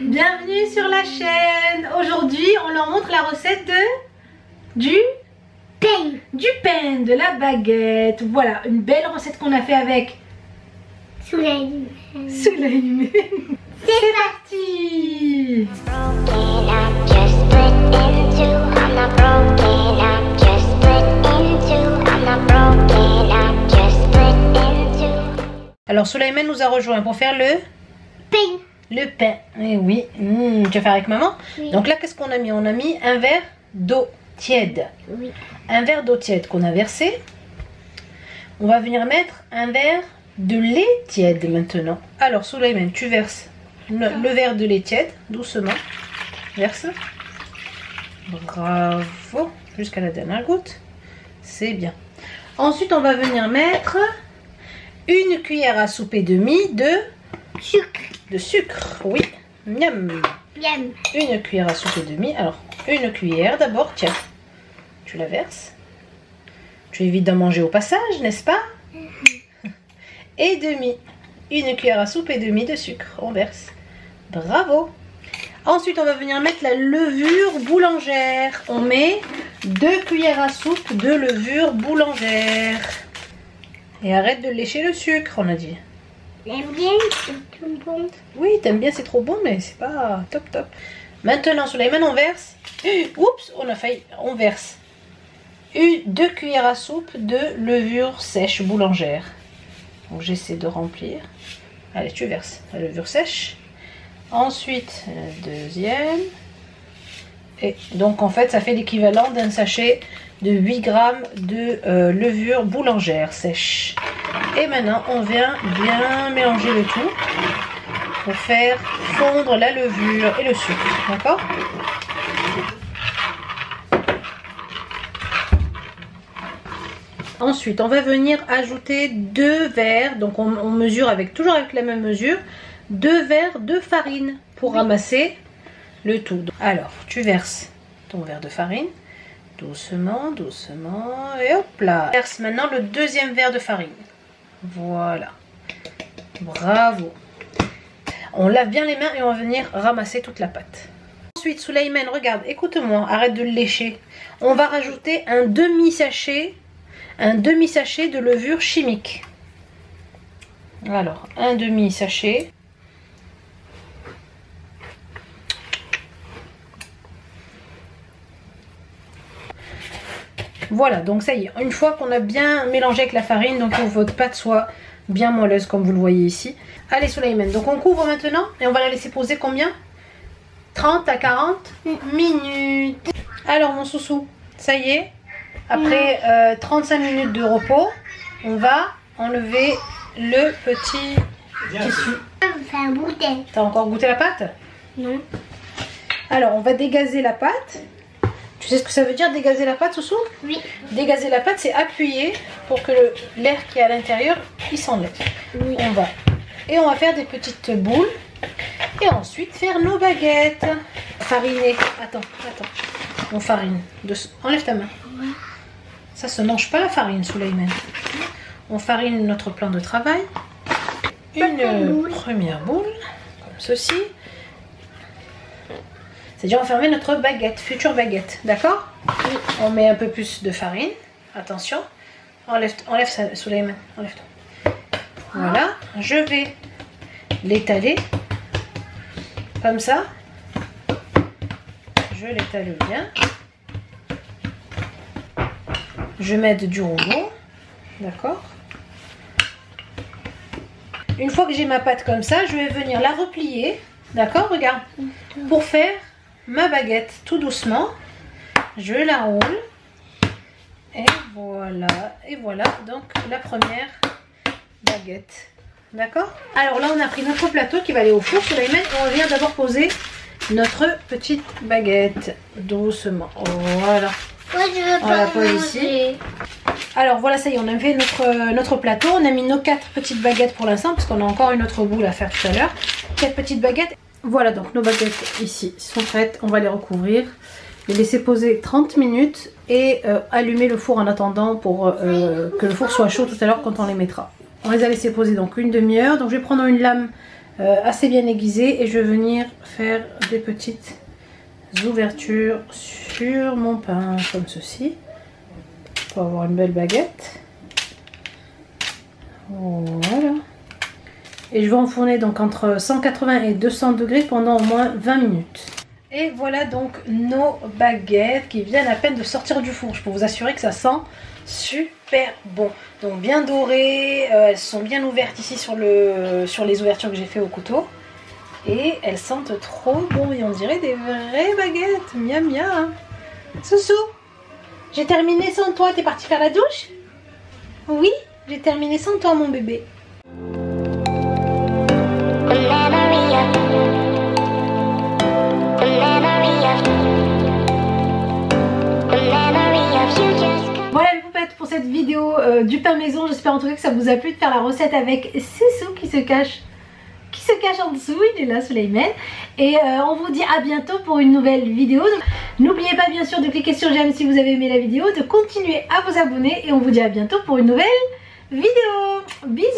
Bienvenue sur la chaîne. Aujourd'hui on leur montre la recette du pain, de la baguette. Voilà, une belle recette qu'on a fait avec Soulaïmen. C'est parti. Alors Soulaïmen nous a rejoint pour faire le pain. Eh oui, tu vas faire avec maman. Oui. Donc là qu'est-ce qu'on a mis? On a mis un verre d'eau tiède. Oui. Un verre d'eau tiède qu'on a versé. On va venir mettre un verre de lait tiède maintenant. Alors Soulaïmen, tu verses le verre de lait tiède doucement. Verse. Bravo. Jusqu'à la dernière goutte. C'est bien. Ensuite on va venir mettre une cuillère à soupe et demie de sucre. Oui. Miam. Bien. Une cuillère à soupe et demie. Alors, une cuillère d'abord, tiens. Tu la verses. Tu évites d'en manger au passage, n'est-ce pas? Et demi. Une cuillère à soupe et demie de sucre. On verse. Bravo. Ensuite, on va venir mettre la levure boulangère. On met 2 cuillères à soupe de levure boulangère. Et arrête de lécher le sucre, on a dit. J'aime bien, c'est tout bon. Oui, t'aimes bien, c'est trop bon, mais c'est pas top top. Maintenant, Soulaïmen, on verse. Oups, on a failli. On verse 2 cuillères à soupe de levure sèche boulangère. Donc j'essaie de remplir. Allez, tu verses la levure sèche. Ensuite, deuxième. Et donc en fait, ça fait l'équivalent d'un sachet de 8 grammes de levure boulangère sèche. Et maintenant, on vient bien mélanger le tout pour faire fondre la levure et le sucre. D'accord? Ensuite, on va venir ajouter 2 verres. Donc, on mesure toujours avec la même mesure. 2 verres de farine pour ramasser le tout. Alors, tu verses ton verre de farine. Doucement, doucement. Et hop là. Verse maintenant le deuxième verre de farine. Voilà. Bravo. On lave bien les mains et on va venir ramasser toute la pâte. Ensuite, Soulaïmen, regarde, écoute-moi, arrête de le lécher. On va rajouter un demi-sachet de levure chimique. Alors, un demi-sachet. Voilà, donc ça y est, une fois qu'on a bien mélangé avec la farine, donc il faut que votre pâte soit bien moelleuse comme vous le voyez ici. Allez Soulaïmen, donc on couvre maintenant et on va la laisser poser combien? 30 à 40 minutes. Alors mon soussou, ça y est, après 35 minutes de repos, on va enlever le petit tissu. On fait un bouteille. T'as encore goûté la pâte? Non. Alors on va dégazer la pâte. Tu sais ce que ça veut dire dégazer la pâte, Soussou? Oui. Dégazer la pâte, c'est appuyer pour que l'air qui est à l'intérieur, il s'enlève. Oui. On va faire des petites boules et ensuite faire nos baguettes. Fariner. Attends. On farine. Enlève ta main. Ça se mange pas la farine, Soulaïmen. On farine notre plan de travail. Une première boule, comme ceci. C'est-à-dire on ferme notre baguette, future baguette, d'accord? Oui. On met un peu plus de farine. Attention. Enlève ça, Soulaïmen. Enlève-toi. Voilà. Je vais l'étaler. Comme ça. Je l'étale bien. Je mets du rouleau. D'accord? Une fois que j'ai ma pâte comme ça, je vais venir la replier. D'accord? Regarde. Pour faire ma baguette tout doucement, je la roule et voilà donc la première baguette. D'accord? Alors là on a pris notre plateau qui va aller au four, Soulaïmen, et on vient d'abord poser notre petite baguette doucement. Voilà. Moi je veux On pas la pose manger. ici. Alors voilà, ça y est, on a fait notre plateau. On a mis nos 4 petites baguettes pour l'instant parce qu'on a encore une autre boule à faire tout à l'heure. 4 petites baguettes. Voilà, donc nos baguettes ici sont prêtes. On va les recouvrir, les laisser poser 30 minutes et allumer le four en attendant pour que le four soit chaud tout à l'heure quand on les mettra. On les a laissés poser donc une demi-heure. Donc je vais prendre une lame assez bien aiguisée et je vais venir faire des petites ouvertures sur mon pain comme ceci pour avoir une belle baguette. Voilà. Et je vais enfourner donc entre 180 et 200 degrés pendant au moins 20 minutes. Et voilà donc nos baguettes qui viennent à peine de sortir du four. Je peux vous assurer que ça sent super bon. Donc bien dorées, elles sont bien ouvertes ici sur les ouvertures que j'ai fait au couteau. Et elles sentent trop bon et on dirait des vraies baguettes. Miam miam. Soussou, j'ai terminé sans toi. T'es parti faire la douche? Oui, j'ai terminé sans toi mon bébé. Voilà les poupettes pour cette vidéo du pain maison. J'espère en tout cas que ça vous a plu de faire la recette avec Soussou qui se cache en dessous. Il est là, Souleyman. Et on vous dit à bientôt pour une nouvelle vidéo. N'oubliez pas bien sûr de cliquer sur j'aime si vous avez aimé la vidéo, de continuer à vous abonner et on vous dit à bientôt pour une nouvelle vidéo. Bisous.